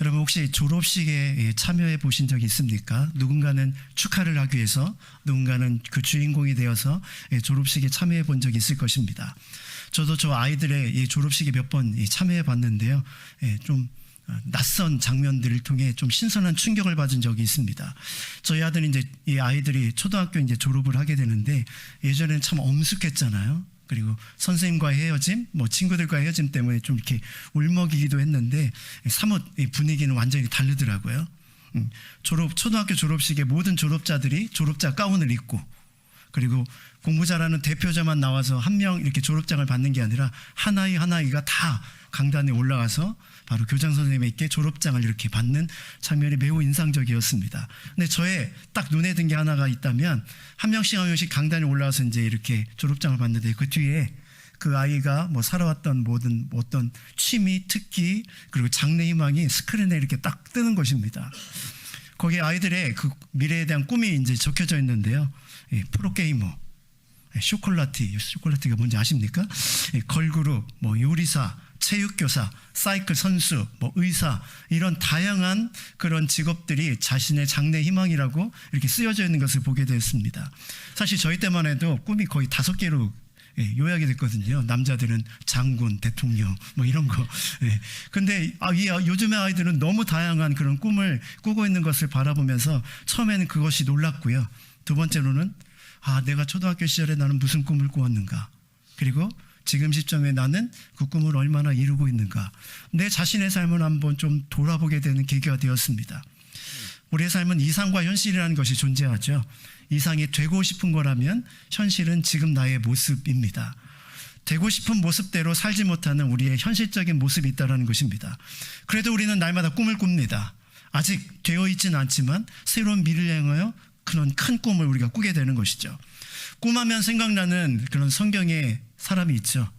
여러분 혹시 졸업식에 참여해 보신 적이 있습니까? 누군가는 축하를 하기 위해서, 누군가는 그 주인공이 되어서 졸업식에 참여해 본 적이 있을 것입니다. 저도 저 아이들의 졸업식에 몇 번 참여해 봤는데요. 좀 낯선 장면들을 통해 좀 신선한 충격을 받은 적이 있습니다. 저희 아들은 이제 이 아이들이 초등학교 이제 졸업을 하게 되는데 예전에는 참 엄숙했잖아요. 그리고 선생님과의 헤어짐, 친구들과의 헤어짐 때문에 좀 이렇게 울먹이기도 했는데 사뭇 분위기는 완전히 다르더라고요. 초등학교 졸업식에 모든 졸업자들이 졸업자 가운을 입고, 그리고 공부 잘하는 대표자만 나와서 한 명 이렇게 졸업장을 받는 게 아니라 하나이 하나이가 다 강단에 올라가서 바로 교장 선생님에게 졸업장을 이렇게 받는 장면이 매우 인상적이었습니다. 근데 저의 딱 눈에 든 게 하나가 있다면, 한 명씩 한 명씩 강단에 올라가서 이제 이렇게 졸업장을 받는데 그 뒤에 그 아이가 살아왔던 모든 어떤 취미, 특기, 그리고 장래 희망이 스크린에 이렇게 딱 뜨는 것입니다. 거기에 아이들의 그 미래에 대한 꿈이 이제 적혀져 있는데요. 프로게이머, 쇼콜라티가 뭔지 아십니까? 걸그룹, 요리사, 체육교사, 사이클 선수, 의사, 이런 다양한 그런 직업들이 자신의 장래 희망이라고 이렇게 쓰여져 있는 것을 보게 되었습니다. 사실 저희 때만 해도 꿈이 거의 5개로 요약이 됐거든요. 남자들은 장군, 대통령, 이런 거. 근데 요즘의 아이들은 너무 다양한 그런 꿈을 꾸고 있는 것을 바라보면서 처음에는 그것이 놀랍고요. 두 번째로는 내가 초등학교 시절에 나는 무슨 꿈을 꾸었는가, 그리고 지금 시점에 나는 그 꿈을 얼마나 이루고 있는가, 내 자신의 삶을 한번 좀 돌아보게 되는 계기가 되었습니다. 우리의 삶은 이상과 현실이라는 것이 존재하죠. 이상이 되고 싶은 거라면 현실은 지금 나의 모습입니다. 되고 싶은 모습대로 살지 못하는 우리의 현실적인 모습이 있다는 것입니다. 그래도 우리는 날마다 꿈을 꿉니다. 아직 되어 있지는 않지만 새로운 미래를 향하여 그런 큰 꿈을 우리가 꾸게 되는 것이죠. 꿈하면 생각나는 그런 성경의 사람이 있죠.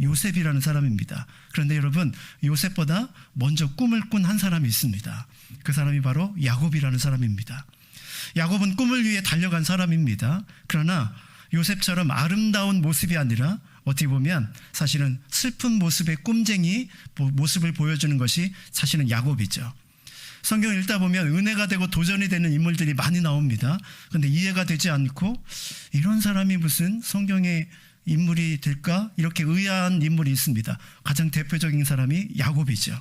요셉이라는 사람입니다. 그런데 여러분, 요셉보다 먼저 꿈을 꾼 한 사람이 있습니다. 그 사람이 바로 야곱이라는 사람입니다. 야곱은 꿈을 위해 달려간 사람입니다. 그러나 요셉처럼 아름다운 모습이 아니라 어떻게 보면 사실은 슬픈 모습의 꿈쟁이 모습을 보여주는 것이 사실은 야곱이죠. 성경을 읽다 보면 은혜가 되고 도전이 되는 인물들이 많이 나옵니다. 그런데 이해가 되지 않고 이런 사람이 무슨 성경의 인물이 될까? 이렇게 의아한 인물이 있습니다. 가장 대표적인 사람이 야곱이죠.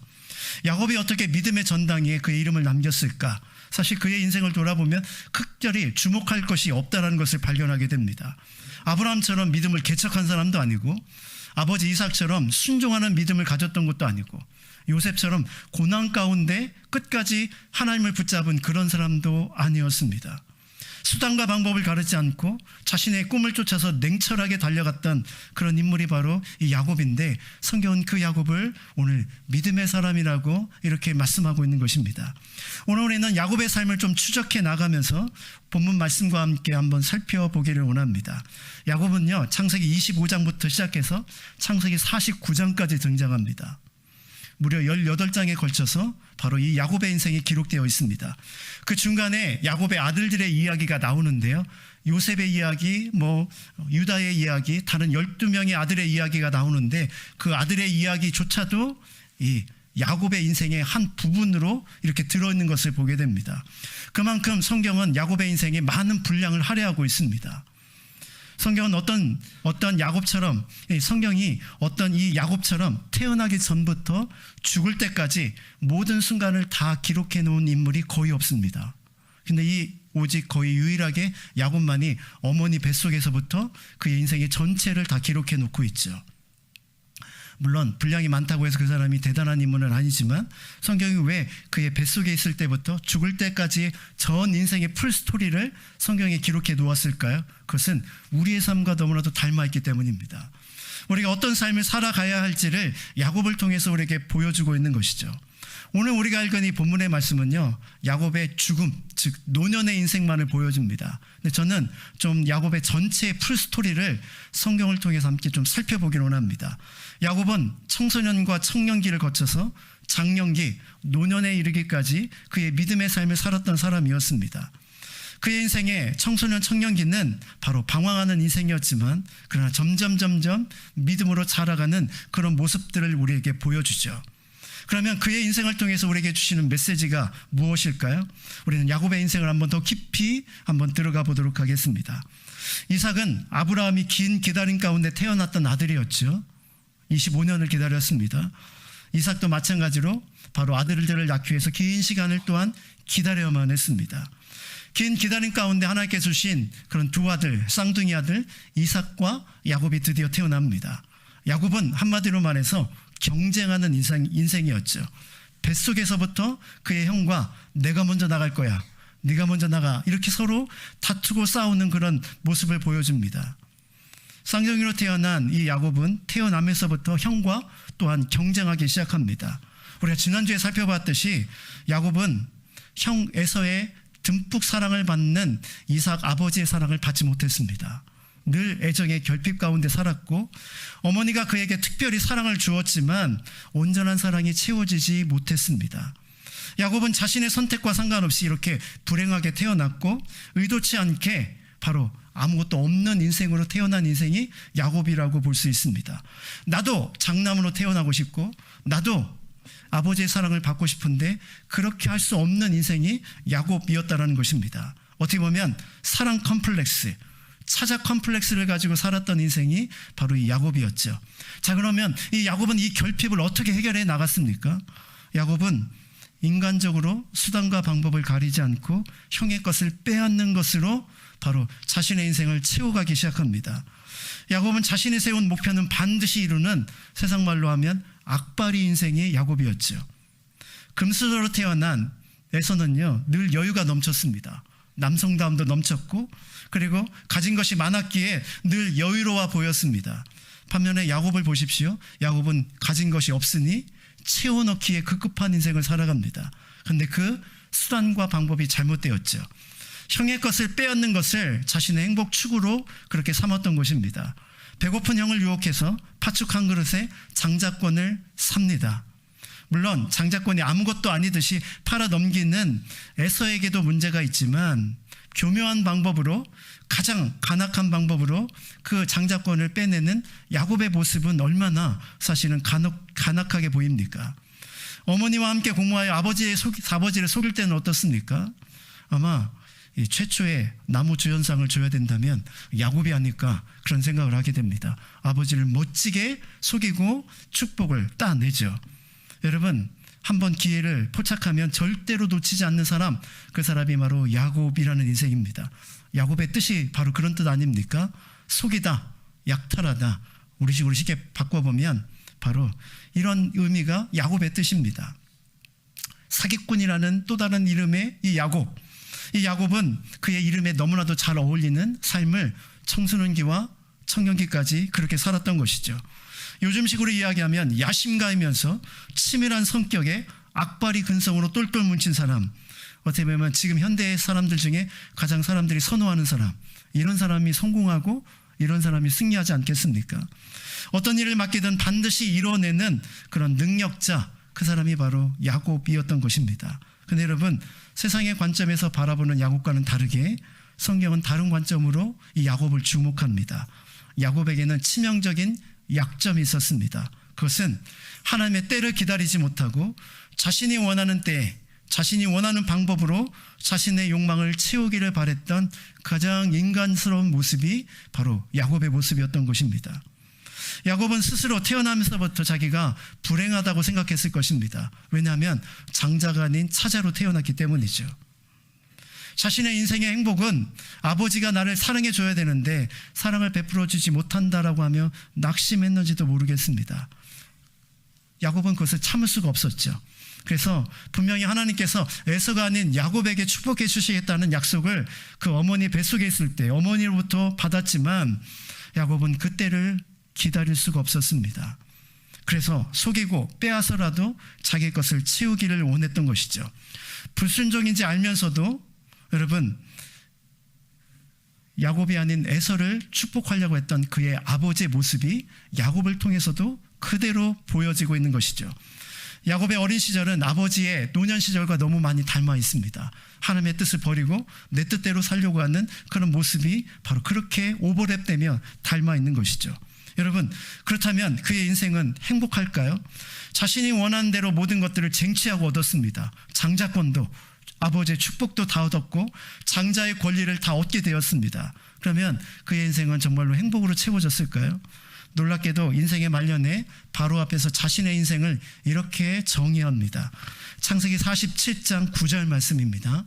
야곱이 어떻게 믿음의 전당에 그의 이름을 남겼을까? 사실 그의 인생을 돌아보면 특별히 주목할 것이 없다는 것을 발견하게 됩니다. 아브라함처럼 믿음을 개척한 사람도 아니고, 아버지 이삭처럼 순종하는 믿음을 가졌던 것도 아니고, 요셉처럼 고난 가운데 끝까지 하나님을 붙잡은 그런 사람도 아니었습니다. 수단과 방법을 가르지 않고 자신의 꿈을 쫓아서 냉철하게 달려갔던 그런 인물이 바로 이 야곱인데, 성경은 그 야곱을 오늘 믿음의 사람이라고 이렇게 말씀하고 있는 것입니다. 오늘 우리는 야곱의 삶을 좀 추적해 나가면서 본문 말씀과 함께 한번 살펴보기를 원합니다. 야곱은요, 창세기 25장부터 시작해서 창세기 49장까지 등장합니다. 무려 18장에 걸쳐서 바로 이 야곱의 인생이 기록되어 있습니다. 그 중간에 야곱의 아들들의 이야기가 나오는데요. 요셉의 이야기, 유다의 이야기, 다른 12명의 아들의 이야기가 나오는데 그 아들의 이야기조차도 이 야곱의 인생의 한 부분으로 이렇게 들어있는 것을 보게 됩니다. 그만큼 성경은 야곱의 인생에 많은 분량을 할애하고 있습니다. 성경은 어떤 야곱처럼, 성경이 어떤 이 야곱처럼 태어나기 전부터 죽을 때까지 모든 순간을 다 기록해 놓은 인물이 거의 없습니다. 근데 오직 거의 유일하게 야곱만이 어머니 뱃속에서부터 그의 인생의 전체를 다 기록해 놓고 있죠. 물론 분량이 많다고 해서 그 사람이 대단한 인물은 아니지만, 성경이 왜 그의 뱃속에 있을 때부터 죽을 때까지 전 인생의 풀스토리를 성경에 기록해 놓았을까요? 그것은 우리의 삶과 너무나도 닮아있기 때문입니다. 우리가 어떤 삶을 살아가야 할지를 야곱을 통해서 우리에게 보여주고 있는 것이죠. 오늘 우리가 읽은 이 본문의 말씀은요, 야곱의 죽음, 즉 노년의 인생만을 보여줍니다. 근데 저는 좀 야곱의 전체 풀스토리를 성경을 통해서 함께 좀 살펴보기를 원합니다. 야곱은 청소년과 청년기를 거쳐서 장년기, 노년에 이르기까지 그의 믿음의 삶을 살았던 사람이었습니다. 그의 인생의 청소년 청년기는 바로 방황하는 인생이었지만, 그러나 점점 믿음으로 자라가는 그런 모습들을 우리에게 보여주죠. 그러면 그의 인생을 통해서 우리에게 주시는 메시지가 무엇일까요? 우리는 야곱의 인생을 한번 더 깊이 한번 들어가 보도록 하겠습니다. 이삭은 아브라함이 긴 기다림 가운데 태어났던 아들이었죠. 25년을 기다렸습니다. 이삭도 마찬가지로 바로 아들들을 낳기 위해서 긴 시간을 또한 기다려야만 했습니다. 긴 기다림 가운데 하나님께 주신 그런 두 아들, 쌍둥이 아들 이삭과 야곱이 드디어 태어납니다. 야곱은 한마디로 말해서 경쟁하는 인생이었죠. 뱃속에서부터 그의 형과 내가 먼저 나갈 거야, 네가 먼저 나가, 이렇게 서로 다투고 싸우는 그런 모습을 보여줍니다. 쌍둥이로 태어난 이 야곱은 태어나면서부터 형과 또한 경쟁하기 시작합니다. 우리가 지난주에 살펴봤듯이 야곱은 형 에서의 듬뿍 사랑을 받는 이삭 아버지의 사랑을 받지 못했습니다. 늘 애정의 결핍 가운데 살았고 어머니가 그에게 특별히 사랑을 주었지만 온전한 사랑이 채워지지 못했습니다. 야곱은 자신의 선택과 상관없이 이렇게 불행하게 태어났고 의도치 않게 바로 아무것도 없는 인생으로 태어난 인생이 야곱이라고 볼 수 있습니다. 나도 장남으로 태어나고 싶고 나도 아버지의 사랑을 받고 싶은데 그렇게 할 수 없는 인생이 야곱이었다는 것입니다. 어떻게 보면 사랑 컴플렉스, 차자 컴플렉스를 가지고 살았던 인생이 바로 이 야곱이었죠. 자, 그러면 이 야곱은 이 결핍을 어떻게 해결해 나갔습니까? 야곱은 인간적으로 수단과 방법을 가리지 않고 형의 것을 빼앗는 것으로 바로 자신의 인생을 채워가기 시작합니다. 야곱은 자신이 세운 목표는 반드시 이루는, 세상 말로 하면 악바리 인생의 야곱이었죠. 금수저로 태어난 에서는요 늘 여유가 넘쳤습니다. 남성다움도 넘쳤고 그리고 가진 것이 많았기에 늘 여유로워 보였습니다. 반면에 야곱을 보십시오. 야곱은 가진 것이 없으니 채워넣기에 급급한 인생을 살아갑니다. 그런데 그 수단과 방법이 잘못되었죠. 형의 것을 빼앗는 것을 자신의 행복 추구로 그렇게 삼았던 것입니다. 배고픈 형을 유혹해서 팥죽 한 그릇에 장자권을 삽니다. 물론 장자권이 아무것도 아니듯이 팔아 넘기는 에서에게도 문제가 있지만 교묘한 방법으로, 가장 간악한 방법으로 그 장자권을 빼내는 야곱의 모습은 얼마나 사실은 간악하게 보입니까? 어머니와 함께 공모하여 아버지를 속일 때는 어떻습니까? 아마 이 최초의 나무 주연상을 줘야 된다면 야곱이 아닐까 그런 생각을 하게 됩니다. 아버지를 멋지게 속이고 축복을 따내죠. 여러분, 한번 기회를 포착하면 절대로 놓치지 않는 사람, 그 사람이 바로 야곱이라는 인생입니다. 야곱의 뜻이 바로 그런 뜻 아닙니까? 속이다, 약탈하다. 우리식으로 쉽게 바꿔보면 바로 이런 의미가 야곱의 뜻입니다. 사기꾼이라는 또 다른 이름의 이 야곱. 이 야곱은 그의 이름에 너무나도 잘 어울리는 삶을 청소년기와 청년기까지 그렇게 살았던 것이죠. 요즘식으로 이야기하면 야심가이면서 치밀한 성격에 악바리 근성으로 똘똘 뭉친 사람, 어떻게 보면 지금 현대의 사람들 중에 가장 사람들이 선호하는 사람, 이런 사람이 성공하고 이런 사람이 승리하지 않겠습니까? 어떤 일을 맡기든 반드시 이뤄내는 그런 능력자, 그 사람이 바로 야곱이었던 것입니다. 근데 여러분, 세상의 관점에서 바라보는 야곱과는 다르게 성경은 다른 관점으로 이 야곱을 주목합니다. 야곱에게는 치명적인 약점이 있었습니다. 그것은 하나님의 때를 기다리지 못하고 자신이 원하는 때에 자신이 원하는 방법으로 자신의 욕망을 채우기를 바랬던 가장 인간스러운 모습이 바로 야곱의 모습이었던 것입니다. 야곱은 스스로 태어나면서부터 자기가 불행하다고 생각했을 것입니다. 왜냐하면 장자가 아닌 차자로 태어났기 때문이죠. 자신의 인생의 행복은 아버지가 나를 사랑해 줘야 되는데 사랑을 베풀어 주지 못한다라고 하며 낙심했는지도 모르겠습니다. 야곱은 그것을 참을 수가 없었죠. 그래서 분명히 하나님께서 에서가 아닌 야곱에게 축복해 주시겠다는 약속을 그 어머니 뱃속에 있을 때 어머니로부터 받았지만 야곱은 그때를 기다릴 수가 없었습니다. 그래서 속이고 빼앗아라도 자기 것을 채우기를 원했던 것이죠. 불순종인지 알면서도 여러분, 야곱이 아닌 에서를 축복하려고 했던 그의 아버지의 모습이 야곱을 통해서도 그대로 보여지고 있는 것이죠. 야곱의 어린 시절은 아버지의 노년 시절과 너무 많이 닮아 있습니다. 하나님의 뜻을 버리고 내 뜻대로 살려고 하는 그런 모습이 바로 그렇게 오버랩되며 닮아 있는 것이죠. 여러분, 그렇다면 그의 인생은 행복할까요? 자신이 원하는 대로 모든 것들을 쟁취하고 얻었습니다. 장자권도, 아버지의 축복도 다 얻었고 장자의 권리를 다 얻게 되었습니다. 그러면 그의 인생은 정말로 행복으로 채워졌을까요? 놀랍게도 인생의 말년에 바로 앞에서 자신의 인생을 이렇게 정의합니다. 창세기 47장 9절 말씀입니다.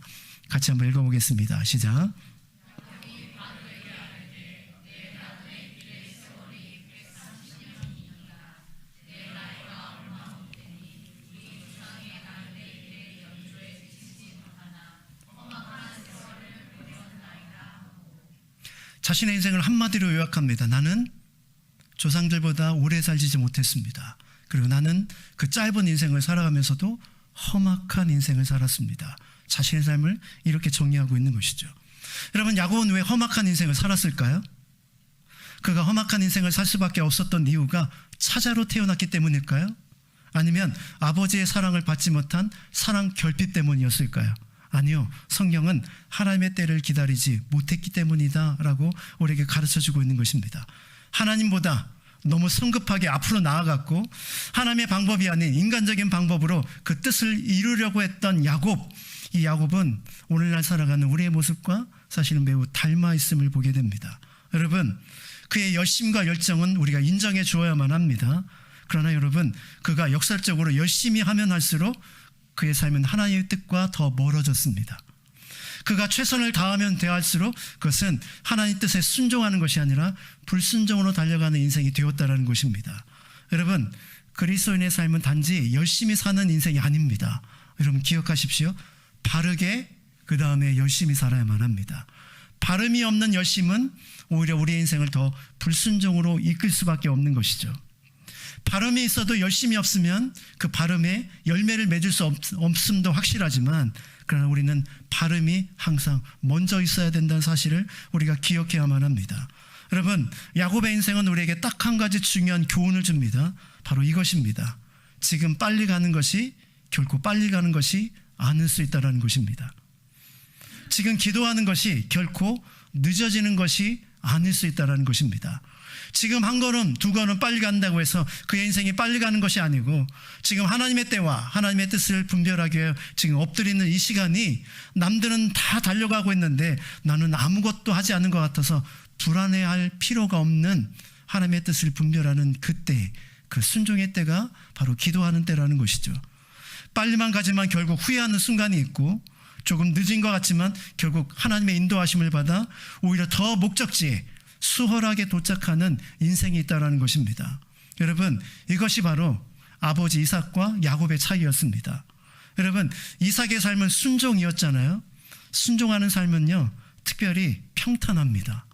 같이 한번 읽어보겠습니다. 시작. 자신의 인생을 한마디로 요약합니다. 나는 조상들보다 오래 살지 못했습니다. 그리고 나는 그 짧은 인생을 살아가면서도 험악한 인생을 살았습니다. 자신의 삶을 이렇게 정의하고 있는 것이죠. 여러분, 야곱은 왜 험악한 인생을 살았을까요? 그가 험악한 인생을 살 수밖에 없었던 이유가 차자로 태어났기 때문일까요? 아니면 아버지의 사랑을 받지 못한 사랑 결핍 때문이었을까요? 아니요, 성경은 하나님의 때를 기다리지 못했기 때문이다 라고 우리에게 가르쳐주고 있는 것입니다. 하나님보다 너무 성급하게 앞으로 나아갔고 하나님의 방법이 아닌 인간적인 방법으로 그 뜻을 이루려고 했던 야곱, 이 야곱은 오늘날 살아가는 우리의 모습과 사실은 매우 닮아 있음을 보게 됩니다. 여러분, 그의 열심과 열정은 우리가 인정해 주어야만 합니다. 그러나 여러분, 그가 역설적으로 열심히 하면 할수록 그의 삶은 하나님의 뜻과 더 멀어졌습니다. 그가 최선을 다하면 대할수록 그것은 하나님 뜻에 순종하는 것이 아니라 불순종으로 달려가는 인생이 되었다는 것입니다. 여러분, 그리스도인의 삶은 단지 열심히 사는 인생이 아닙니다. 여러분 기억하십시오. 바르게 그 다음에 열심히 살아야만 합니다. 바름이 없는 열심은 오히려 우리의 인생을 더 불순종으로 이끌 수밖에 없는 것이죠. 바름이 있어도 열심이 없으면 그 바름에 열매를 맺을 수 없음도 확실하지만, 그러나 우리는 바름이 항상 먼저 있어야 된다는 사실을 우리가 기억해야만 합니다. 여러분, 야곱의 인생은 우리에게 딱 한 가지 중요한 교훈을 줍니다. 바로 이것입니다. 지금 빨리 가는 것이 결코 빨리 가는 것이 아닐 수 있다는 것입니다. 지금 기도하는 것이 결코 늦어지는 것이 아닐 수 있다는 것입니다. 지금 한 걸음 두 걸음 빨리 간다고 해서 그의 인생이 빨리 가는 것이 아니고, 지금 하나님의 때와 하나님의 뜻을 분별하기 위해 지금 엎드리는 이 시간이, 남들은 다 달려가고 있는데 나는 아무것도 하지 않은 것 같아서 불안해할 필요가 없는 하나님의 뜻을 분별하는 그때, 그 순종의 때가 바로 기도하는 때라는 것이죠. 빨리만 가지만 결국 후회하는 순간이 있고, 조금 늦은 것 같지만 결국 하나님의 인도하심을 받아 오히려 더 목적지에 수월하게 도착하는 인생이 있다는 것입니다. 여러분, 이것이 바로 아버지 이삭과 야곱의 차이였습니다. 여러분, 이삭의 삶은 순종이었잖아요. 순종하는 삶은요, 특별히 평탄합니다.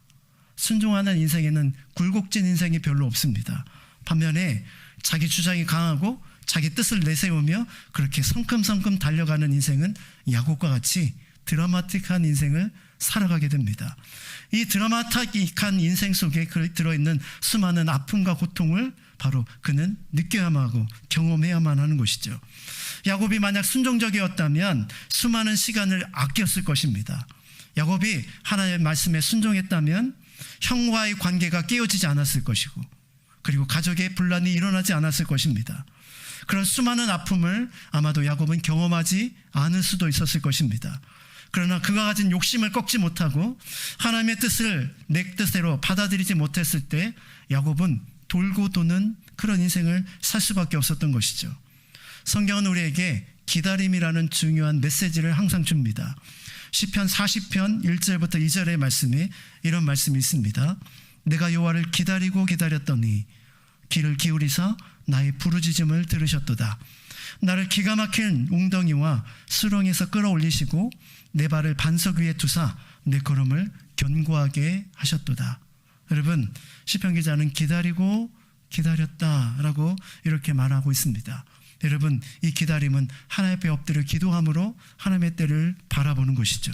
순종하는 인생에는 굴곡진 인생이 별로 없습니다. 반면에 자기 주장이 강하고 자기 뜻을 내세우며 그렇게 성큼성큼 달려가는 인생은 야곱과 같이 드라마틱한 인생을 살아가게 됩니다. 이 드라마틱한 인생 속에 들어있는 수많은 아픔과 고통을 바로 그는 느껴야만 하고 경험해야만 하는 것이죠. 야곱이 만약 순종적이었다면 수많은 시간을 아꼈을 것입니다. 야곱이 하나님의 말씀에 순종했다면 형과의 관계가 깨어지지 않았을 것이고, 그리고 가족의 분란이 일어나지 않았을 것입니다. 그런 수많은 아픔을 아마도 야곱은 경험하지 않을 수도 있었을 것입니다. 그러나 그가 가진 욕심을 꺾지 못하고 하나님의 뜻을 내 뜻대로 받아들이지 못했을 때 야곱은 돌고 도는 그런 인생을 살 수밖에 없었던 것이죠. 성경은 우리에게 기다림이라는 중요한 메시지를 항상 줍니다. 시편 40편 1절부터 2절의 말씀에 이런 말씀이 있습니다. 내가 여호와를 기다리고 기다렸더니 귀를 기울이사 나의 부르짖음을 들으셨도다. 나를 기가 막힌 웅덩이와 수렁에서 끌어올리시고 내 발을 반석 위에 두사 내 걸음을 견고하게 하셨도다. 여러분, 시편 기자는 기다리고 기다렸다라고 이렇게 말하고 있습니다. 여러분, 이 기다림은 하나님 앞에 엎드려 기도함으로 하나님의 때를 바라보는 것이죠.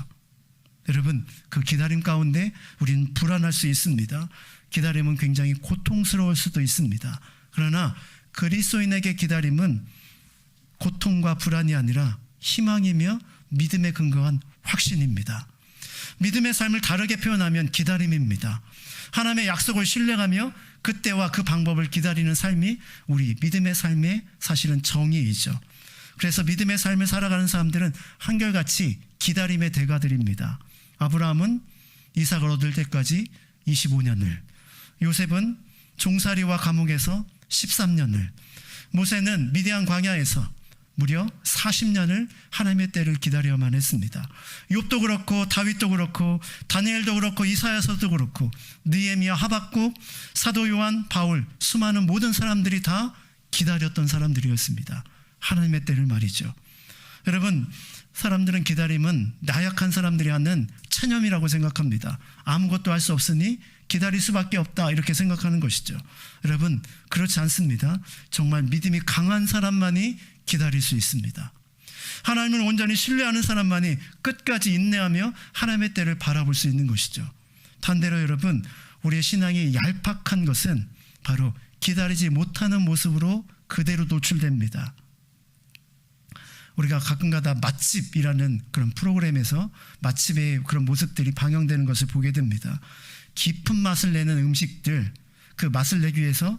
여러분, 그 기다림 가운데 우리는 불안할 수 있습니다. 기다림은 굉장히 고통스러울 수도 있습니다. 그러나 그리스도인에게 기다림은 고통과 불안이 아니라 희망이며 믿음에 근거한 확신입니다. 믿음의 삶을 다르게 표현하면 기다림입니다. 하나님의 약속을 신뢰하며 그때와 그 방법을 기다리는 삶이 우리 믿음의 삶의 사실은 정의이죠. 그래서 믿음의 삶을 살아가는 사람들은 한결같이 기다림의 대가들입니다. 아브라함은 이삭을 얻을 때까지 25년을, 요셉은 종살이와 감옥에서 13년을, 모세는 미디안 광야에서 무려 40년을 하나님의 때를 기다려야만 했습니다. 욥도 그렇고 다윗도 그렇고 다니엘도 그렇고 이사야서도 그렇고 느헤미야, 하박국, 사도 요한, 바울, 수많은 모든 사람들이 다 기다렸던 사람들이었습니다. 하나님의 때를 말이죠. 여러분, 사람들은 기다림은 나약한 사람들이 하는 체념이라고 생각합니다. 아무것도 할 수 없으니 기다릴 수밖에 없다, 이렇게 생각하는 것이죠. 여러분, 그렇지 않습니다. 정말 믿음이 강한 사람만이 기다릴 수 있습니다. 하나님을 온전히 신뢰하는 사람만이 끝까지 인내하며 하나님의 때를 바라볼 수 있는 것이죠. 반대로 여러분, 우리의 신앙이 얄팍한 것은 바로 기다리지 못하는 모습으로 그대로 노출됩니다. 우리가 가끔가다 맛집이라는 그런 프로그램에서 맛집의 그런 모습들이 방영되는 것을 보게 됩니다. 깊은 맛을 내는 음식들, 그 맛을 내기 위해서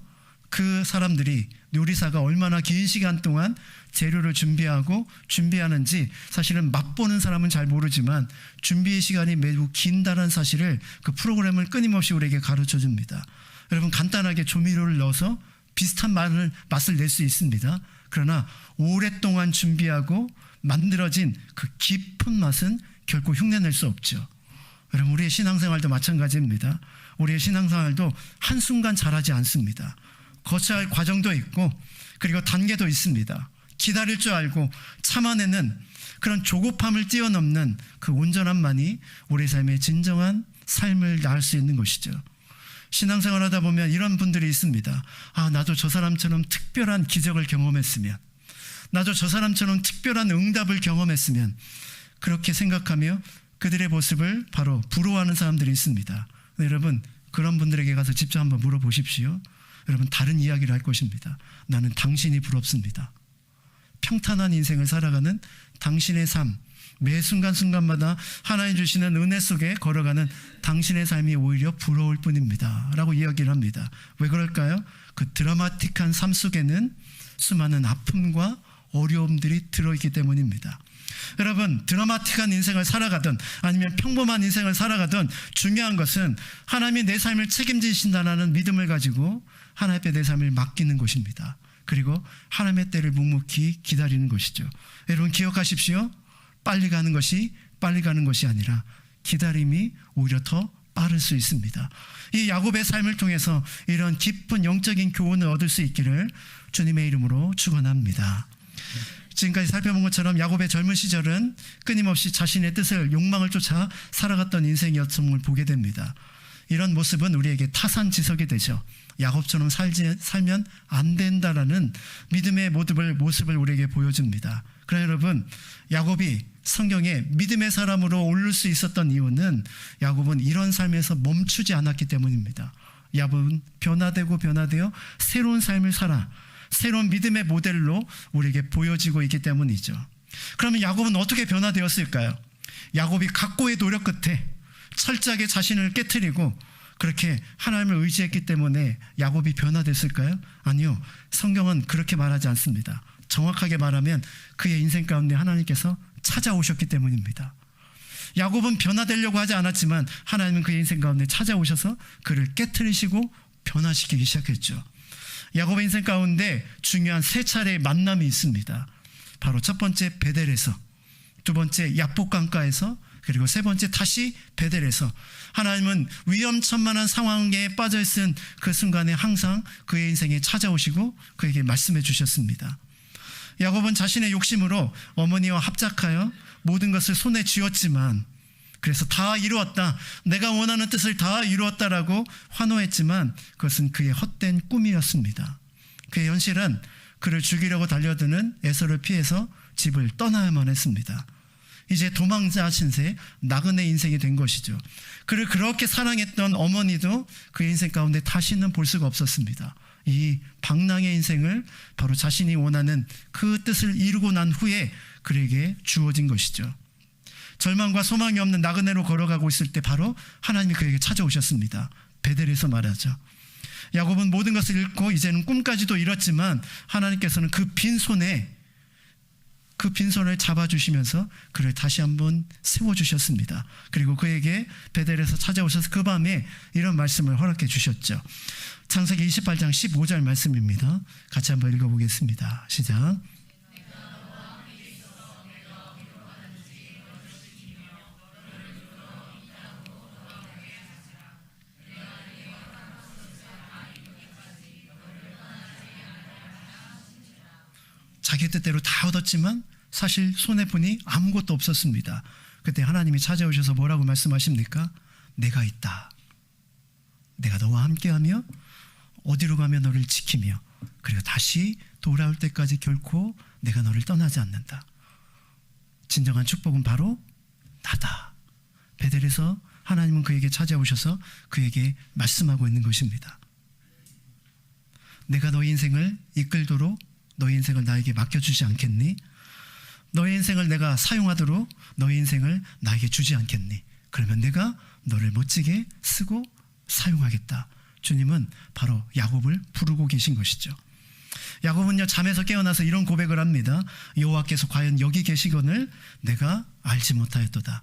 그 사람들이, 요리사가 얼마나 긴 시간 동안 재료를 준비하는지 사실은 맛보는 사람은 잘 모르지만 준비의 시간이 매우 긴다는 사실을 그 프로그램을 끊임없이 우리에게 가르쳐 줍니다. 여러분, 간단하게 조미료를 넣어서 비슷한 맛을 낼 수 있습니다. 그러나 오랫동안 준비하고 만들어진 그 깊은 맛은 결코 흉내낼 수 없죠. 여러분, 우리의 신앙생활도 마찬가지입니다. 우리의 신앙생활도 한순간 잘하지 않습니다. 거쳐야 할 과정도 있고 그리고 단계도 있습니다. 기다릴 줄 알고 참아내는 그런 조급함을 뛰어넘는 그 온전함만이 우리 삶의 진정한 삶을 낳을 수 있는 것이죠. 신앙생활 하다 보면 이런 분들이 있습니다. 아, 나도 저 사람처럼 특별한 기적을 경험했으면, 나도 저 사람처럼 특별한 응답을 경험했으면, 그렇게 생각하며 그들의 모습을 바로 부러워하는 사람들이 있습니다. 여러분, 그런 분들에게 가서 직접 한번 물어보십시오. 여러분, 다른 이야기를 할 것입니다. 나는 당신이 부럽습니다. 평탄한 인생을 살아가는 당신의 삶, 매 순간순간마다 하나님 주시는 은혜 속에 걸어가는 당신의 삶이 오히려 부러울 뿐입니다 라고 이야기를 합니다. 왜 그럴까요? 그 드라마틱한 삶 속에는 수많은 아픔과 어려움들이 들어있기 때문입니다. 여러분, 드라마틱한 인생을 살아가든 아니면 평범한 인생을 살아가든 중요한 것은 하나님이 내 삶을 책임지신다는 믿음을 가지고 하나님께 내 삶을 맡기는 것입니다. 그리고 하나님의 때를 묵묵히 기다리는 것이죠. 여러분, 기억하십시오. 빨리 가는 것이 아니라 기다림이 오히려 더 빠를 수 있습니다. 이 야곱의 삶을 통해서 이런 깊은 영적인 교훈을 얻을 수 있기를 주님의 이름으로 축원합니다. 지금까지 살펴본 것처럼 야곱의 젊은 시절은 끊임없이 자신의 뜻을, 욕망을 쫓아 살아갔던 인생이었음을 보게 됩니다. 이런 모습은 우리에게 타산지석이 되죠. 야곱처럼 살면 안 된다라는 믿음의 모습을 우리에게 보여줍니다. 그러나 여러분, 야곱이 성경에 믿음의 사람으로 오를 수 있었던 이유는 야곱은 이런 삶에서 멈추지 않았기 때문입니다. 야곱은 변화되어 새로운 삶을 살아 새로운 믿음의 모델로 우리에게 보여지고 있기 때문이죠. 그러면 야곱은 어떻게 변화되었을까요? 야곱이 각고의 노력 끝에 철저하게 자신을 깨트리고 그렇게 하나님을 의지했기 때문에 야곱이 변화됐을까요? 아니요. 성경은 그렇게 말하지 않습니다. 정확하게 말하면 그의 인생 가운데 하나님께서 찾아오셨기 때문입니다. 야곱은 변화되려고 하지 않았지만 하나님은 그의 인생 가운데 찾아오셔서 그를 깨트리시고 변화시키기 시작했죠. 야곱의 인생 가운데 중요한 세 차례의 만남이 있습니다. 바로 첫 번째 베델에서, 두 번째 야복강가에서, 그리고 세 번째 다시 베델에서 하나님은 위험천만한 상황에 빠져있은 그 순간에 항상 그의 인생에 찾아오시고 그에게 말씀해 주셨습니다. 야곱은 자신의 욕심으로 어머니와 합작하여 모든 것을 손에 쥐었지만, 그래서 다 이루었다, 내가 원하는 뜻을 다 이루었다라고 환호했지만 그것은 그의 헛된 꿈이었습니다. 그의 현실은 그를 죽이려고 달려드는 에서를 피해서 집을 떠나야만 했습니다. 이제 도망자 신세, 나그네 인생이 된 것이죠. 그를 그렇게 사랑했던 어머니도 그의 인생 가운데 다시는 볼 수가 없었습니다. 이 방랑의 인생을 바로 자신이 원하는 그 뜻을 이루고 난 후에 그에게 주어진 것이죠. 절망과 소망이 없는 나그네로 걸어가고 있을 때 바로 하나님이 그에게 찾아오셨습니다. 베델에서 말하죠. 야곱은 모든 것을 잃고 이제는 꿈까지도 잃었지만 하나님께서는 그 빈손을 잡아주시면서 그를 다시 한번 세워주셨습니다. 그리고 그에게 베델에서 찾아오셔서 그 밤에 이런 말씀을 허락해 주셨죠. 창세기 28장 15절 말씀입니다. 같이 한번 읽어보겠습니다. 시작. 자기 뜻대로 다 얻었지만 사실 손해보니 아무것도 없었습니다. 그때 하나님이 찾아오셔서 뭐라고 말씀하십니까? 내가 있다. 내가 너와 함께하며 어디로 가면 너를 지키며 그리고 다시 돌아올 때까지 결코 내가 너를 떠나지 않는다. 진정한 축복은 바로 나다. 베델에서 하나님은 그에게 찾아오셔서 그에게 말씀하고 있는 것입니다. 내가 너의 인생을 이끌도록 너의 인생을 나에게 맡겨주지 않겠니? 너의 인생을 내가 사용하도록 너의 인생을 나에게 주지 않겠니? 그러면 내가 너를 멋지게 쓰고 사용하겠다. 주님은 바로 야곱을 부르고 계신 것이죠. 야곱은요, 잠에서 깨어나서 이런 고백을 합니다. 여호와께서 과연 여기 계시거늘 내가 알지 못하였도다.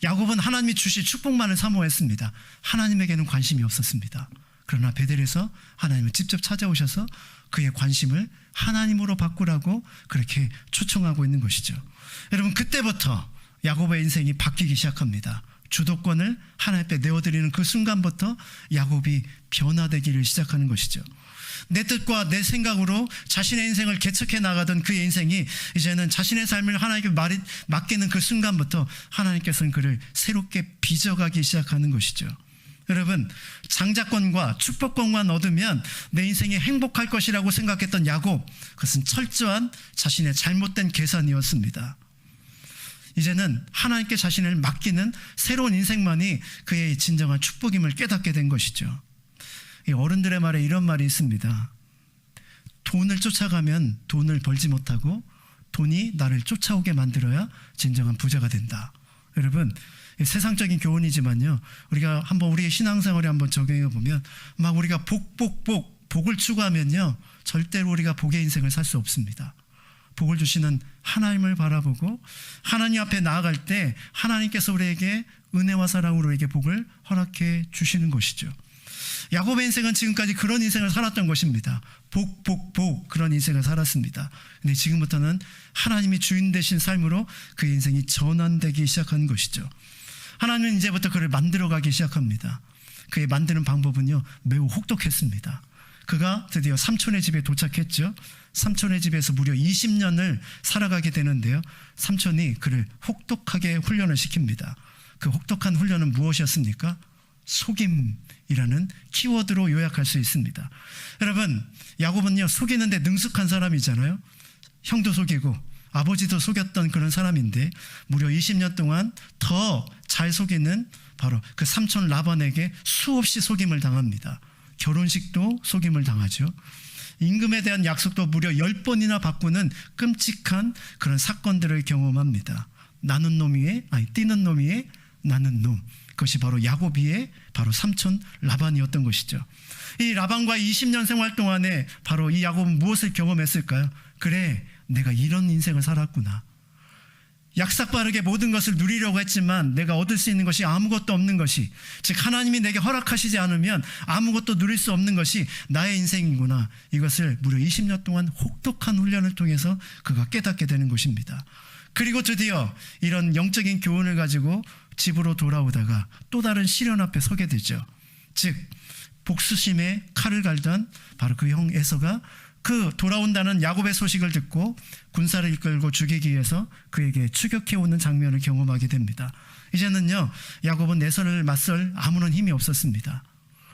야곱은 하나님이 주실 축복만을 사모했습니다. 하나님에게는 관심이 없었습니다. 그러나 베델에서 하나님은 직접 찾아오셔서 그의 관심을 하나님으로 바꾸라고 그렇게 초청하고 있는 것이죠. 여러분, 그때부터 야곱의 인생이 바뀌기 시작합니다. 주도권을 하나님께 내어드리는 그 순간부터 야곱이 변화되기를 시작하는 것이죠. 내 뜻과 내 생각으로 자신의 인생을 개척해 나가던 그의 인생이 이제는 자신의 삶을 하나님께 맡기는 그 순간부터 하나님께서는 그를 새롭게 빚어가기 시작하는 것이죠. 여러분, 장자권과 축복권만 얻으면 내 인생이 행복할 것이라고 생각했던 야곱, 그것은 철저한 자신의 잘못된 계산이었습니다. 이제는 하나님께 자신을 맡기는 새로운 인생만이 그의 진정한 축복임을 깨닫게 된 것이죠. 어른들의 말에 이런 말이 있습니다. 돈을 쫓아가면 돈을 벌지 못하고 돈이 나를 쫓아오게 만들어야 진정한 부자가 된다. 여러분, 세상적인 교훈이지만요, 우리가 한번 우리의 신앙생활에 한번 적용해 보면 막 우리가 복을 추구하면요, 절대로 우리가 복의 인생을 살 수 없습니다. 복을 주시는 하나님을 바라보고 하나님 앞에 나아갈 때 하나님께서 우리에게 은혜와 사랑으로 우리에게 복을 허락해 주시는 것이죠. 야곱의 인생은 지금까지 그런 인생을 살았던 것입니다. 복 그런 인생을 살았습니다. 근데 지금부터는 하나님이 주인 되신 삶으로 그 인생이 전환되기 시작하는 것이죠. 하나님은 이제부터 그를 만들어가기 시작합니다. 그의 만드는 방법은요, 매우 혹독했습니다. 그가 드디어 삼촌의 집에 도착했죠. 삼촌의 집에서 무려 20년을 살아가게 되는데요, 삼촌이 그를 혹독하게 훈련을 시킵니다. 그 혹독한 훈련은 무엇이었습니까? 속임이라는 키워드로 요약할 수 있습니다. 여러분, 야곱은요, 속이는데 능숙한 사람이잖아요. 형도 속이고 아버지도 속였던 그런 사람인데 무려 20년 동안 더 잘 속이는 바로 그 삼촌 라반에게 수없이 속임을 당합니다. 결혼식도 속임을 당하죠. 임금에 대한 약속도 무려 10번이나 바꾸는 끔찍한 그런 사건들을 경험합니다. 뛰는 놈 위에 나는 놈. 그것이 바로 야곱이의 바로 삼촌 라반이었던 것이죠. 이 라반과의 20년 생활 동안에 바로 이 야곱은 무엇을 경험했을까요? 그래, 내가 이런 인생을 살았구나. 약삭빠르게 모든 것을 누리려고 했지만 내가 얻을 수 있는 것이 아무것도 없는 것이, 즉 하나님이 내게 허락하시지 않으면 아무것도 누릴 수 없는 것이 나의 인생이구나. 이것을 무려 20년 동안 혹독한 훈련을 통해서 그가 깨닫게 되는 것입니다. 그리고 드디어 이런 영적인 교훈을 가지고 집으로 돌아오다가 또 다른 시련 앞에 서게 되죠. 즉 복수심에 칼을 갈던 바로 그 형 에서가 그 돌아온다는 야곱의 소식을 듣고 군사를 이끌고 죽이기 위해서 그에게 추격해오는 장면을 경험하게 됩니다. 이제는요, 야곱은 에서를 맞설 아무런 힘이 없었습니다.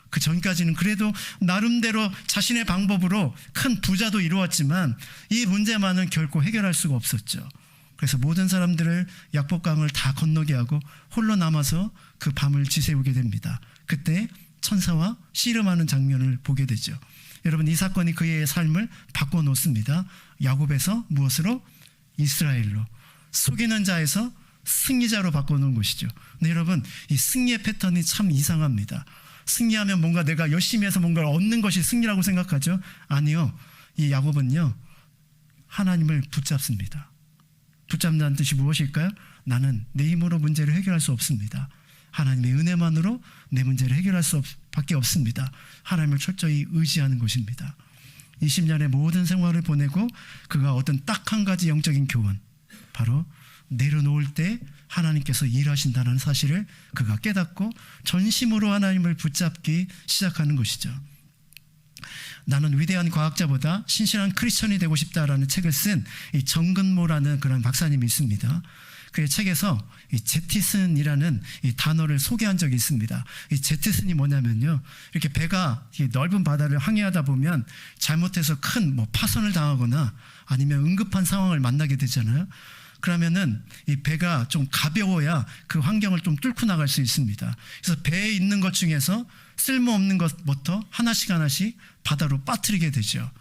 그 전까지는 그래도 나름대로 자신의 방법으로 큰 부자도 이루었지만 이 문제만은 결코 해결할 수가 없었죠. 그래서 모든 사람들을 약복강을 다 건너게 하고 홀로 남아서 그 밤을 지새우게 됩니다. 그때 천사와 씨름하는 장면을 보게 되죠. 여러분, 이 사건이 그의 삶을 바꿔놓습니다. 야곱에서 무엇으로? 이스라엘로. 속이는 자에서 승리자로 바꿔놓은 것이죠. 근데 여러분, 이 승리의 패턴이 참 이상합니다. 승리하면 뭔가 내가 열심히 해서 뭔가를 얻는 것이 승리라고 생각하죠. 아니요. 이 야곱은요, 하나님을 붙잡습니다. 붙잡는다는 뜻이 무엇일까요? 나는 내 힘으로 문제를 해결할 수 없습니다. 하나님의 은혜만으로 내 문제를 해결할 수 밖에 없습니다. 하나님을 철저히 의지하는 것입니다. 20년의 모든 생활을 보내고 그가 어떤 딱 한 가지 영적인 교훈, 바로 내려놓을 때 하나님께서 일하신다는 사실을 그가 깨닫고 전심으로 하나님을 붙잡기 시작하는 것이죠. 나는 위대한 과학자보다 신실한 크리스천이 되고 싶다라는 책을 쓴 이 정근모라는 그런 박사님이 있습니다. 그의 책에서 이 제티슨이라는 이 단어를 소개한 적이 있습니다. 이 제티슨이 뭐냐면요, 이렇게 배가 넓은 바다를 항해하다 보면 잘못해서 큰 파선을 당하거나 아니면 응급한 상황을 만나게 되잖아요. 그러면은 이 배가 좀 가벼워야 그 환경을 좀 뚫고 나갈 수 있습니다. 그래서 배에 있는 것 중에서 쓸모없는 것부터 하나씩 바다로 빠뜨리게 되죠.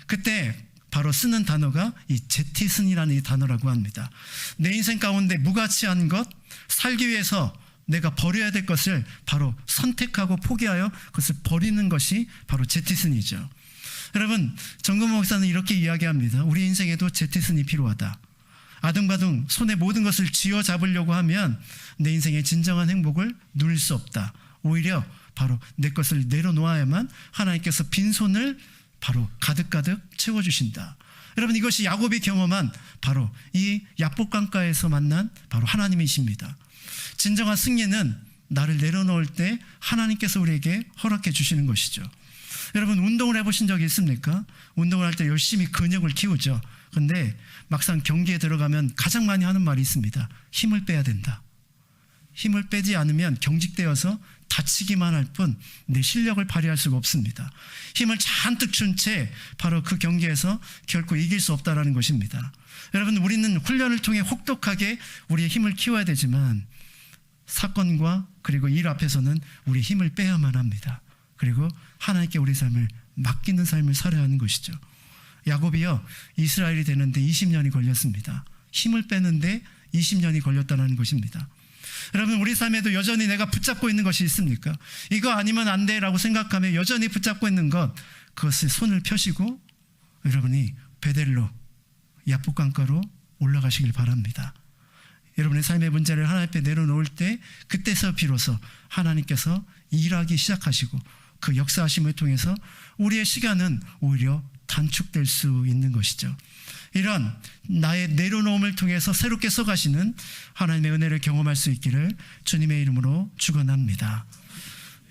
그때 바로 쓰는 단어가 이 제티슨이라는 이 단어라고 합니다. 내 인생 가운데 무가치한 것, 살기 위해서 내가 버려야 될 것을 바로 선택하고 포기하여 그것을 버리는 것이 바로 제티슨이죠. 여러분, 정근모 목사는 이렇게 이야기합니다. 우리 인생에도 제티슨이 필요하다. 아둥바둥 손에 모든 것을 쥐어잡으려고 하면 내 인생의 진정한 행복을 누릴 수 없다. 오히려 바로 내 것을 내려놓아야만 하나님께서 빈손을 바로 가득가득 채워주신다. 여러분, 이것이 야곱이 경험한 바로 이 야복강가에서 만난 바로 하나님이십니다. 진정한 승리는 나를 내려놓을 때 하나님께서 우리에게 허락해 주시는 것이죠. 여러분, 운동을 해보신 적이 있습니까? 운동을 할 때 열심히 근육을 키우죠. 근데 막상 경기에 들어가면 가장 많이 하는 말이 있습니다. 힘을 빼야 된다. 힘을 빼지 않으면 경직되어서 다치기만 할 뿐 내 실력을 발휘할 수가 없습니다. 힘을 잔뜩 준 채 바로 그 경기에서 결코 이길 수 없다는 것입니다. 여러분, 우리는 훈련을 통해 혹독하게 우리의 힘을 키워야 되지만 사건과 그리고 일 앞에서는 우리의 힘을 빼야만 합니다. 그리고 하나님께 우리 삶을 맡기는 삶을 살아야 하는 것이죠. 야곱이요, 이스라엘이 되는데 20년이 걸렸습니다. 힘을 빼는데 20년이 걸렸다는 것입니다. 여러분, 우리 삶에도 여전히 내가 붙잡고 있는 것이 있습니까? 이거 아니면 안 돼라고 생각하며 여전히 붙잡고 있는 것, 그것을 손을 펴시고 여러분이 베델로 야복강가로 올라가시길 바랍니다. 여러분의 삶의 문제를 하나님 앞에 내려놓을 때 그때서 비로소 하나님께서 일하기 시작하시고 그 역사하심을 통해서 우리의 시간은 오히려 단축될 수 있는 것이죠. 이런 나의 내려놓음을 통해서 새롭게 써가시는 하나님의 은혜를 경험할 수 있기를 주님의 이름으로 축원합니다.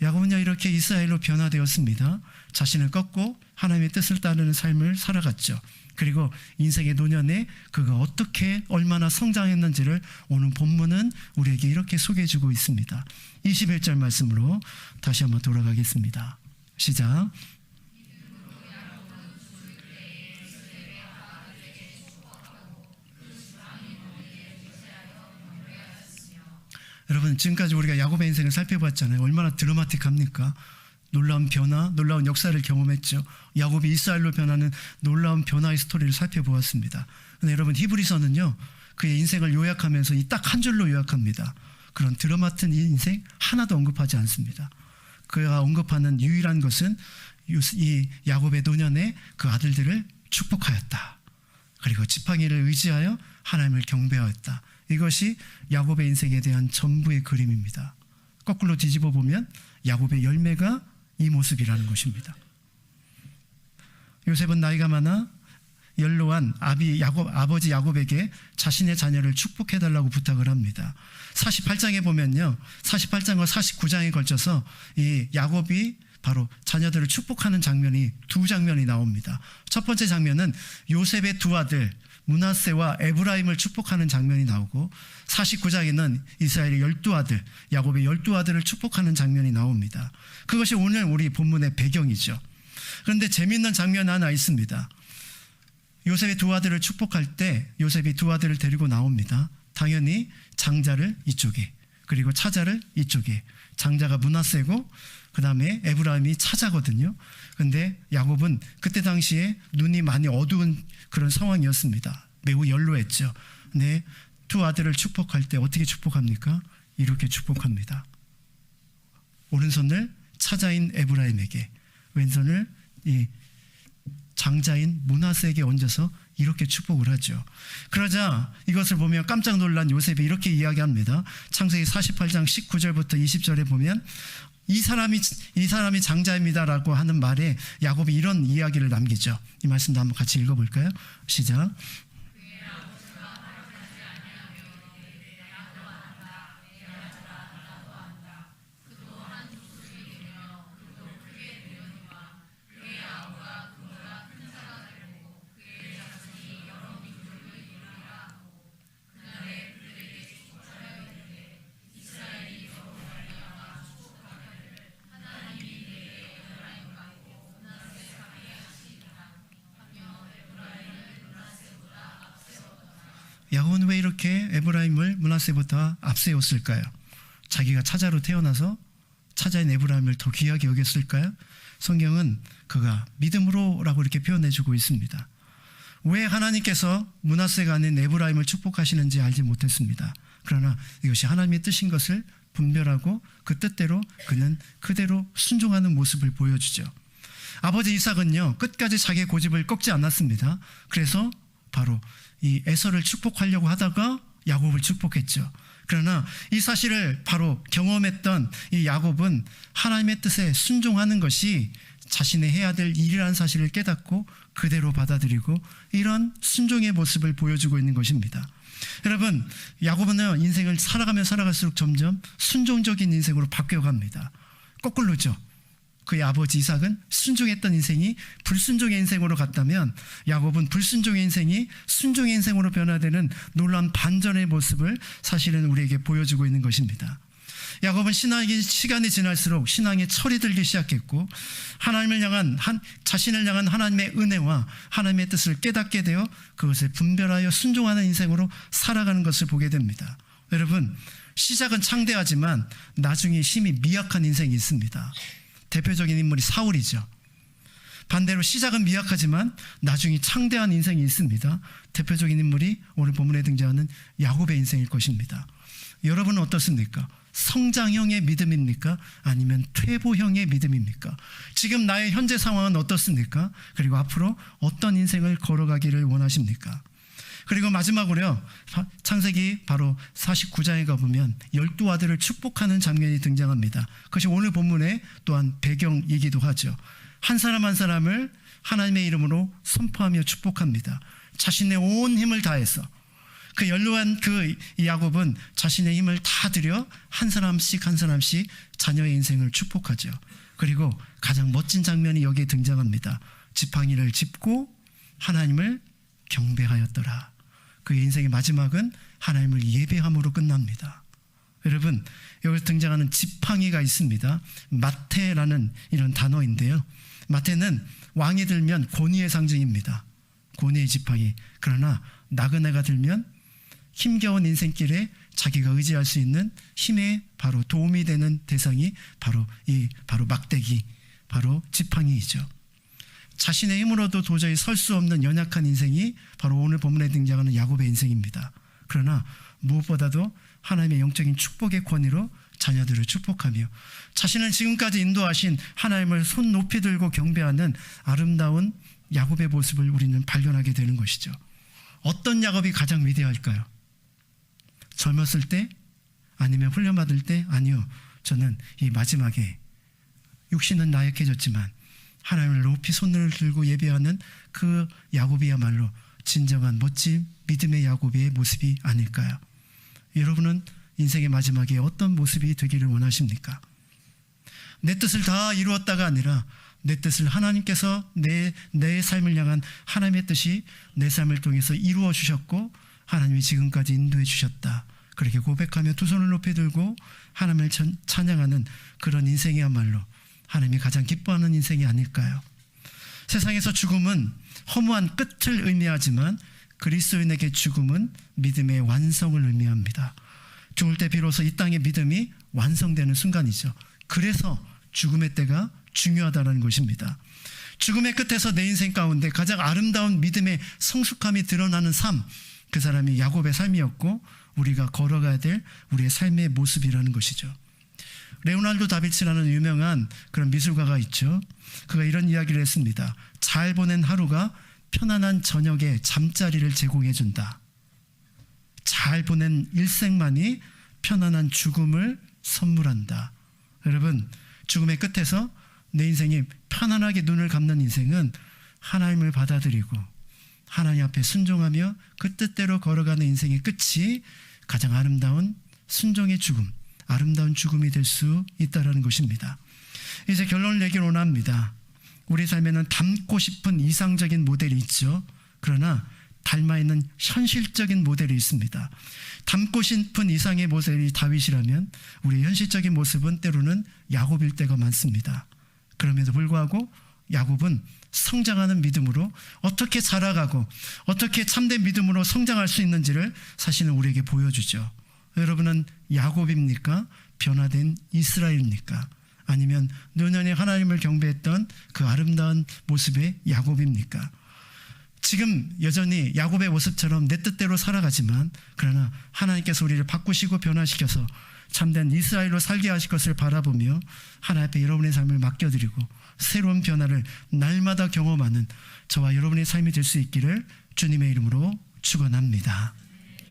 야곱은요, 이렇게 이스라엘로 변화되었습니다. 자신을 꺾고 하나님의 뜻을 따르는 삶을 살아갔죠. 그리고 인생의 노년에 그가 어떻게 얼마나 성장했는지를 오늘 본문은 우리에게 이렇게 소개해주고 있습니다. 21절 말씀으로 다시 한번 돌아가겠습니다. 시작. 여러분, 지금까지 우리가 야곱의 인생을 살펴봤잖아요. 얼마나 드라마틱합니까? 놀라운 변화, 놀라운 역사를 경험했죠. 야곱이 이스라엘로 변하는 놀라운 변화의 스토리를 살펴보았습니다. 근데 여러분, 히브리서는요, 그의 인생을 요약하면서 이 딱 한 줄로 요약합니다. 그런 드라마틱한 인생 하나도 언급하지 않습니다. 그가 언급하는 유일한 것은 이 야곱의 노년에 그 아들들을 축복하였다. 그리고 지팡이를 의지하여 하나님을 경배하였다. 이것이 야곱의 인생에 대한 전부의 그림입니다. 거꾸로 뒤집어 보면 야곱의 열매가 이 모습이라는 것입니다. 요셉은 나이가 많아 연로한 아버지 야곱에게 자신의 자녀를 축복해달라고 부탁을 합니다. 48장에 보면요, 48장과 49장에 걸쳐서 이 야곱이 바로 자녀들을 축복하는 장면이 두 장면이 나옵니다. 첫 번째 장면은 요셉의 두 아들 므낫세와 에브라임을 축복하는 장면이 나오고, 49장에는 이스라엘의 12아들, 야곱의 12아들을 축복하는 장면이 나옵니다. 그것이 오늘 우리 본문의 배경이죠. 그런데 재미있는 장면 하나 있습니다. 요셉의 두 아들을 축복할 때 요셉이 두 아들을 데리고 나옵니다. 당연히 장자를 이쪽에, 그리고 차자를 이쪽에. 장자가 므낫세고 그 다음에 에브라임이 차자거든요. 그런데 야곱은 그때 당시에 눈이 많이 어두운 그런 상황이었습니다. 매우 연로했죠. 근데 두 아들을 축복할 때 어떻게 축복합니까? 이렇게 축복합니다. 오른손을 차자인 에브라임에게, 왼손을 이 장자인 므낫세에게 얹어서 이렇게 축복을 하죠. 그러자 이것을 보면 깜짝 놀란 요셉이 이렇게 이야기합니다. 창세기 48장 19절부터 20절에 보면 이 사람이 장자입니다라고 하는 말에 야곱이 이런 이야기를 남기죠. 이 말씀도 한번 같이 읽어볼까요? 시작. 야곱은 왜 이렇게 에브라임을 므낫세보다 앞세웠을까요? 자기가 차자로 태어나서 차자인 에브라임을 더 귀하게 여겼을까요? 성경은 그가 믿음으로라고 이렇게 표현해주고 있습니다. 왜 하나님께서 므낫세가 아닌 에브라임을 축복하시는지 알지 못했습니다. 그러나 이것이 하나님의 뜻인 것을 분별하고 그 뜻대로 그는 그대로 순종하는 모습을 보여주죠. 아버지 이삭은요, 끝까지 자기의 고집을 꺾지 않았습니다. 그래서 바로 이 에서를 축복하려고 하다가 야곱을 축복했죠. 그러나 이 사실을 바로 경험했던 이 야곱은 하나님의 뜻에 순종하는 것이 자신의 해야 될 일이라는 사실을 깨닫고 그대로 받아들이고 이런 순종의 모습을 보여주고 있는 것입니다. 여러분, 야곱은 인생을 살아가면 살아갈수록 점점 순종적인 인생으로 바뀌어갑니다. 거꾸로죠. 그의 아버지 이삭은 순종했던 인생이 불순종의 인생으로 갔다면 야곱은 불순종의 인생이 순종의 인생으로 변화되는 놀라운 반전의 모습을 사실은 우리에게 보여주고 있는 것입니다. 야곱은 시간이 지날수록 신앙에 철이 들기 시작했고 하나님을 향한 자신을 향한 하나님의 은혜와 하나님의 뜻을 깨닫게 되어 그것을 분별하여 순종하는 인생으로 살아가는 것을 보게 됩니다. 여러분, 시작은 창대하지만 나중에 힘이 미약한 인생이 있습니다. 대표적인 인물이 사울이죠. 반대로 시작은 미약하지만 나중에 창대한 인생이 있습니다. 대표적인 인물이 오늘 본문에 등장하는 야곱의 인생일 것입니다. 여러분은 어떻습니까? 성장형의 믿음입니까? 아니면 퇴보형의 믿음입니까? 지금 나의 현재 상황은 어떻습니까? 그리고 앞으로 어떤 인생을 걸어가기를 원하십니까? 그리고 마지막으로요, 창세기 바로 49장에 가보면 12아들을 축복하는 장면이 등장합니다. 그것이 오늘 본문의 또한 배경이기도 하죠. 한 사람 한 사람을 하나님의 이름으로 선포하며 축복합니다. 자신의 온 힘을 다해서 그 연로한 그 야곱은 자신의 힘을 다 들여 한 사람씩 한 사람씩 자녀의 인생을 축복하죠. 그리고 가장 멋진 장면이 여기에 등장합니다. 지팡이를 짚고 하나님을 경배하였더라. 그의 인생의 마지막은 하나님을 예배함으로 끝납니다. 여러분, 여기서 등장하는 지팡이가 있습니다. 마태라는 이런 단어인데요, 마태는 왕이 들면 권위의 상징입니다. 권위의 지팡이. 그러나 나그네가 들면 힘겨운 인생길에 자기가 의지할 수 있는 힘에 바로 도움이 되는 대상이 바로 막대기, 바로 지팡이이죠. 자신의 힘으로도 도저히 설 수 없는 연약한 인생이 바로 오늘 본문에 등장하는 야곱의 인생입니다. 그러나 무엇보다도 하나님의 영적인 축복의 권위로 자녀들을 축복하며 자신을 지금까지 인도하신 하나님을 손 높이 들고 경배하는 아름다운 야곱의 모습을 우리는 발견하게 되는 것이죠. 어떤 야곱이 가장 위대할까요? 젊었을 때? 아니면 훈련받을 때? 아니요. 저는 이 마지막에 육신은 나약해졌지만 하나님을 높이 손을 들고 예배하는 그 야곱이야말로 진정한 멋진 믿음의 야곱의 모습이 아닐까요? 여러분은 인생의 마지막에 어떤 모습이 되기를 원하십니까? 내 뜻을 다 이루었다가 아니라 내 뜻을 하나님께서 내 삶을 향한 하나님의 뜻이 내 삶을 통해서 이루어 주셨고 하나님이 지금까지 인도해 주셨다. 그렇게 고백하며 두 손을 높이 들고 하나님을 찬양하는 그런 인생이야말로 하나님이 가장 기뻐하는 인생이 아닐까요? 세상에서 죽음은 허무한 끝을 의미하지만 그리스도인에게 죽음은 믿음의 완성을 의미합니다. 죽을 때 비로소 이 땅의 믿음이 완성되는 순간이죠. 그래서 죽음의 때가 중요하다는 것입니다. 죽음의 끝에서 내 인생 가운데 가장 아름다운 믿음의 성숙함이 드러나는 삶, 그 사람이 야곱의 삶이었고 우리가 걸어가야 될 우리의 삶의 모습이라는 것이죠. 레오나르도 다빈치라는 유명한 그런 미술가가 있죠. 그가 이런 이야기를 했습니다. 잘 보낸 하루가 편안한 저녁에 잠자리를 제공해 준다. 잘 보낸 일생만이 편안한 죽음을 선물한다. 여러분, 죽음의 끝에서 내 인생이 편안하게 눈을 감는 인생은 하나님을 받아들이고 하나님 앞에 순종하며 그 뜻대로 걸어가는 인생의 끝이 가장 아름다운 순종의 죽음, 아름다운 죽음이 될 수 있다는 것입니다. 이제 결론을 내기로 원합니다. 우리 삶에는 닮고 싶은 이상적인 모델이 있죠. 그러나 닮아 있는 현실적인 모델이 있습니다. 닮고 싶은 이상의 모델이 다윗이라면 우리의 현실적인 모습은 때로는 야곱일 때가 많습니다. 그럼에도 불구하고 야곱은 성장하는 믿음으로 어떻게 자라가고 어떻게 참된 믿음으로 성장할 수 있는지를 사실은 우리에게 보여주죠. 여러분은 야곱입니까? 변화된 이스라엘입니까? 아니면 노년에 하나님을 경배했던 그 아름다운 모습의 야곱입니까? 지금 여전히 야곱의 모습처럼 내 뜻대로 살아가지만 그러나 하나님께서 우리를 바꾸시고 변화시켜서 참된 이스라엘로 살게 하실 것을 바라보며 하나님 앞에 여러분의 삶을 맡겨드리고 새로운 변화를 날마다 경험하는 저와 여러분의 삶이 될 수 있기를 주님의 이름으로 축원합니다.